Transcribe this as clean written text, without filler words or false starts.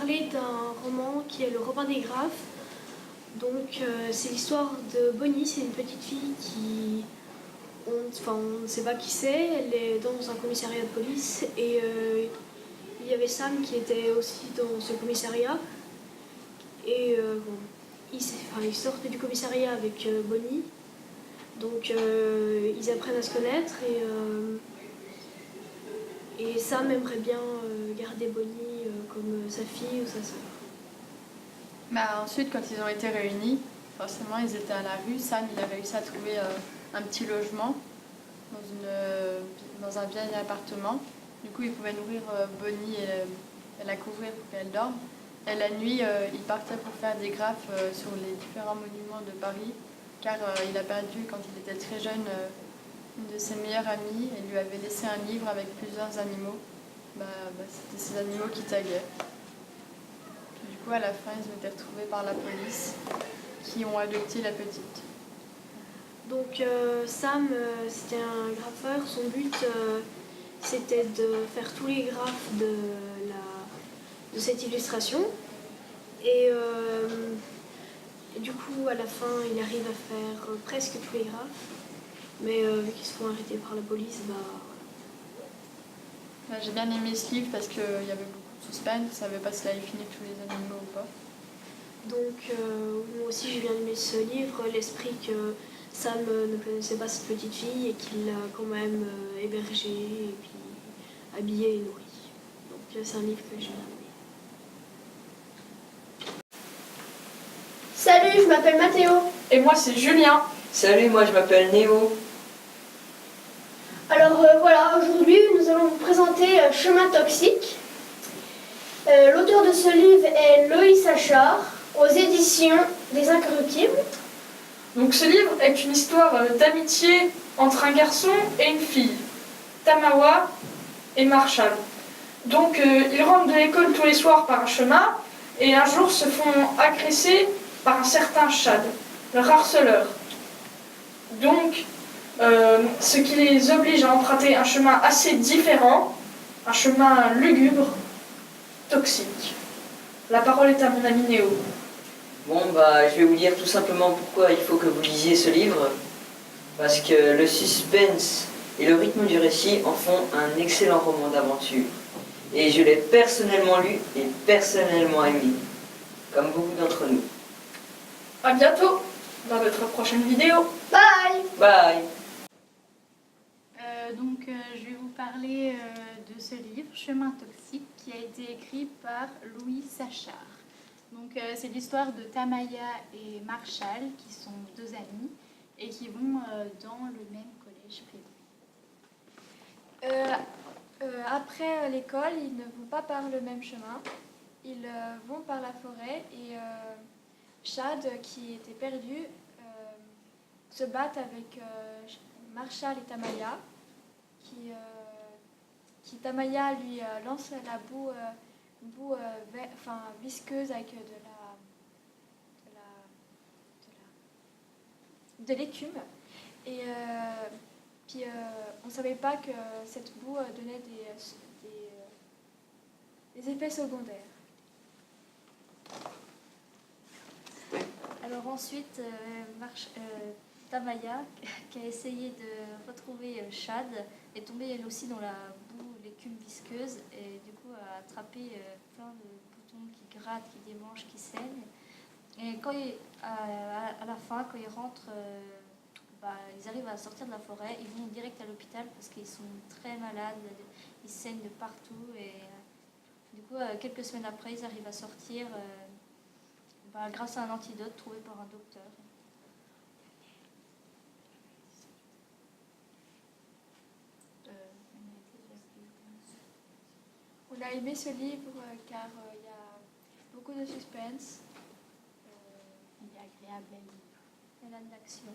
parler d'un roman qui est Le Robin des Graphes. Donc c'est l'histoire de Bonnie, c'est une petite fille qui, on ne sait pas qui c'est, elle est dans un commissariat de police et il y avait Sam qui était aussi dans ce commissariat et ils sortent du commissariat avec Bonnie, donc ils apprennent à se connaître et Sam aimerait bien garder Bonnie comme sa fille ou sa sœur. Ensuite, quand ils ont été réunis, forcément, ils étaient à la rue. Sam, il a réussi à trouver un petit logement dans un vieil appartement. Du coup, il pouvait nourrir Bonnie et la couvrir pour qu'elle dorme. Et la nuit, il partait pour faire des graphes sur les différents monuments de Paris, car il a perdu, quand il était très jeune, une de ses meilleures amies. Elle lui avait laissé un livre avec plusieurs animaux. C'était ces animaux qui taguaient. Du coup, à la fin, ils ont été retrouvés par la police, qui ont adopté la petite. Donc Sam, c'était un graffeur. Son but, c'était de faire tous les graphes de cette illustration. Et du coup, à la fin, il arrive à faire presque tous les graphes. Mais vu qu'ils se font arrêter par la police, J'ai bien aimé ce livre parce qu'il y avait beaucoup de suspense. Je ne savais pas s'il allait finir tous les animaux ou pas. Donc moi aussi j'ai bien aimé ce livre, l'esprit que Sam ne connaissait pas cette petite fille et qu'il l'a quand même hébergée et puis habillée et nourrie. Donc c'est un livre que j'ai bien aimé. Salut, je m'appelle Mathéo. Et moi c'est Julien. Salut, moi je m'appelle Néo. Alors voilà, aujourd'hui nous allons vous présenter Chemin toxique. L'auteur de ce livre est Loïs Achard, aux éditions des Incorruptibles. Donc ce livre est une histoire d'amitié entre un garçon et une fille, Tamawa et Marshall. Donc ils rentrent de l'école tous les soirs par un chemin et un jour se font agresser par un certain Chad, leur harceleur. Donc ce qui les oblige à emprunter un chemin assez différent, un chemin lugubre, toxique. La parole est à mon ami Néo. Bon, je vais vous dire tout simplement pourquoi il faut que vous lisiez ce livre. Parce que le suspense et le rythme du récit en font un excellent roman d'aventure. Et je l'ai personnellement lu et personnellement aimé, comme beaucoup d'entre nous. À bientôt dans notre prochaine vidéo. Bye! Bye! Je vais vous parler de ce livre, Chemin toxique, qui a été écrit par Loïs Achard. Donc c'est l'histoire de Tamaya et Marshall, qui sont deux amis et qui vont dans le même collège privé. Après l'école, ils ne vont pas par le même chemin. Ils vont par la forêt et Chad, qui était perdu, se battent avec Marshall et Tamaya, qui Tamaya lui lance la boue, visqueuse avec de l'écume. Et puis on ne savait pas que cette boue donnait des effets secondaires. Alors ensuite, Tamaya, qui a essayé de retrouver Chad, est tombée elle aussi dans la boue, l'écume visqueuse, et du coup a attrapé plein de boutons qui grattent, qui démangent, qui saignent. Et à la fin, quand ils rentrent, ils arrivent à sortir de la forêt, ils vont direct à l'hôpital parce qu'ils sont très malades, ils saignent de partout. Et du coup, quelques semaines après, ils arrivent à sortir grâce à un antidote trouvé par un docteur. On a aimé ce livre car il y a beaucoup de suspense. Il est agréable à lire. Il y a de l'action.